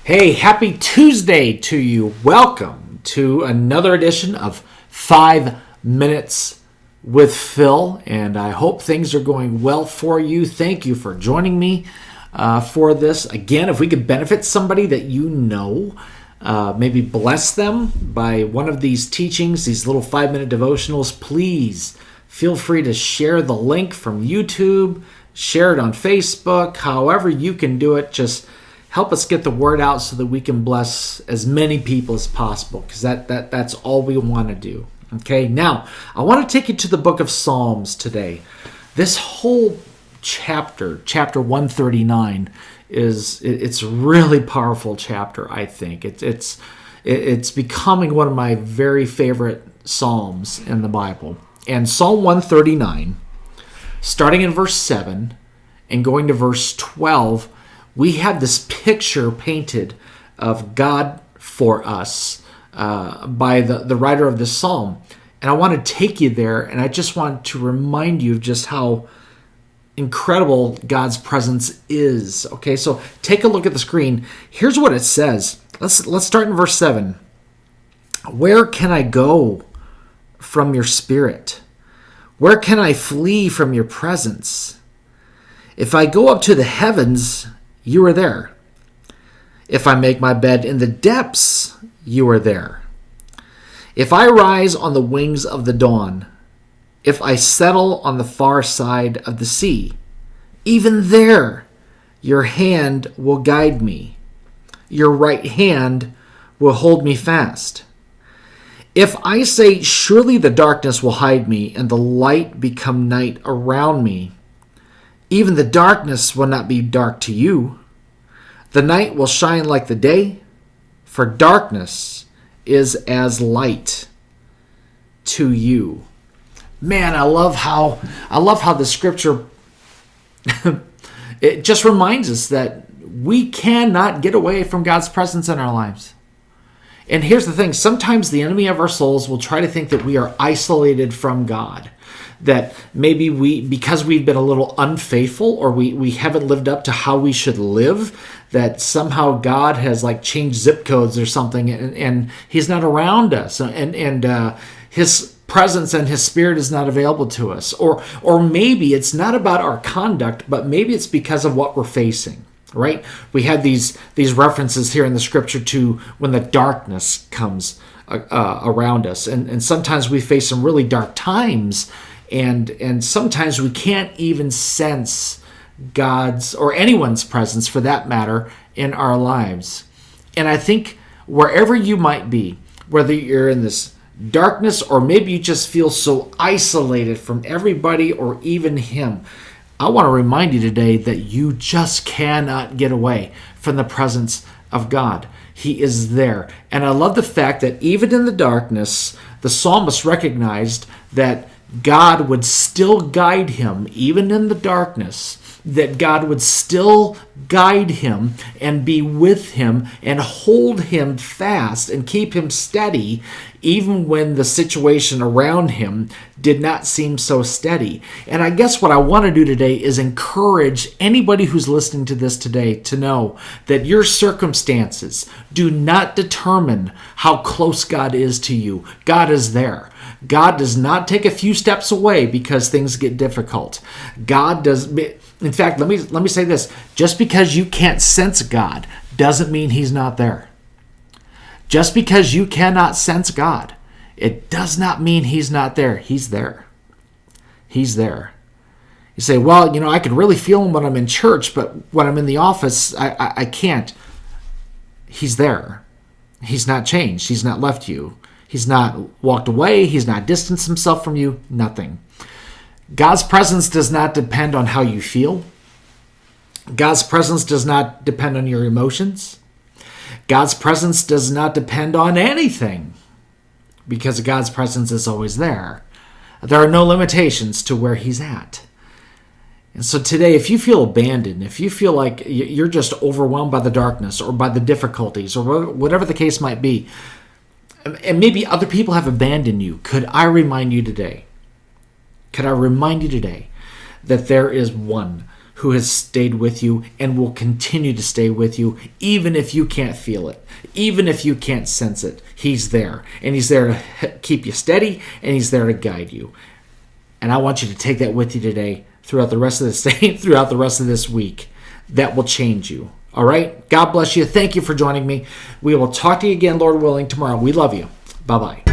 Hey, happy Tuesday to you. Welcome to another edition of 5 Minutes with Phil, and I hope things are going well for you. Thank you for joining me for this. Again, if we could benefit somebody that you know, maybe bless them by one of these teachings, these little 5-minute devotionals, please feel free to share the link from YouTube, share it on Facebook, however you can do it. Just help us get the word out so that we can bless as many people as possible, because that's all we want to do. Okay, now I want to take you to the book of Psalms today. This whole chapter 139, it's a really powerful chapter. I think it's becoming one of my very favorite psalms in the Bible. And Psalm 139, starting in verse 7 and going to verse 12. We have this picture painted of God for us by the writer of this psalm. And I want to take you there, and I just want to remind you of just how incredible God's presence is. Okay, so take a look at the screen. Here's what it says. Let's start in verse 7. Where can I go from your spirit? Where can I flee from your presence? If I go up to the heavens, you are there. If I make my bed in the depths, you are there. If I rise on the wings of the dawn, if I settle on the far side of the sea, even there your hand will guide me. Your right hand will hold me fast. If I say, surely the darkness will hide me and the light become night around me, even the darkness will not be dark to you. The night will shine like the day, for darkness is as light to you. Man, I love how the scripture it just reminds us that we cannot get away from God's presence in our lives. And here's the thing, sometimes the enemy of our souls will try to think that we are isolated from God. That maybe because we've been a little unfaithful, or we haven't lived up to how we should live, that somehow God has changed zip codes or something, and he's not around us, and his presence and his spirit is not available to us. Or maybe it's not about our conduct, but maybe it's because of what we're facing. Right? We have these references here in the scripture to when the darkness comes around us, and sometimes we face some really dark times, and sometimes we can't even sense God's or anyone's presence, for that matter, in our lives. And I think wherever you might be, whether you're in this darkness or maybe you just feel so isolated from everybody or even him, I want to remind you today that you just cannot get away from the presence of God. He is there. And I love the fact that even in the darkness, the psalmist recognized that God would still guide him, even in the darkness, that God would still guide him and be with him and hold him fast and keep him steady, even when the situation around him did not seem so steady. And I guess what I want to do today is encourage anybody who's listening to this today to know that your circumstances do not determine how close God is to you. God is there. God does not take a few steps away because things get difficult. God does. In fact, let me say this. Just because you can't sense God doesn't mean he's not there. Just because you cannot sense God, it does not mean he's not there. He's there. He's there. You say, well, I can really feel him when I'm in church, but when I'm in the office, I can't. He's there. He's not changed. He's not left you. He's not walked away. He's not distanced himself from you. Nothing. God's presence does not depend on how you feel. God's presence does not depend on your emotions. God's presence does not depend on anything, because God's presence is always there. There are no limitations to where he's at. And so today, if you feel abandoned, if you feel like you're just overwhelmed by the darkness or by the difficulties or whatever the case might be, and maybe other people have abandoned you, could I remind you today that there is one who has stayed with you and will continue to stay with you, even if you can't feel it, even if you can't sense it. He's there, and he's there to keep you steady, and he's there to guide you. And I want you to take that with you today throughout the rest of this day, throughout the rest of this week. That will change you. All right? God bless you. Thank you for joining me. We will talk to you again, Lord willing, tomorrow. We love you. Bye-bye.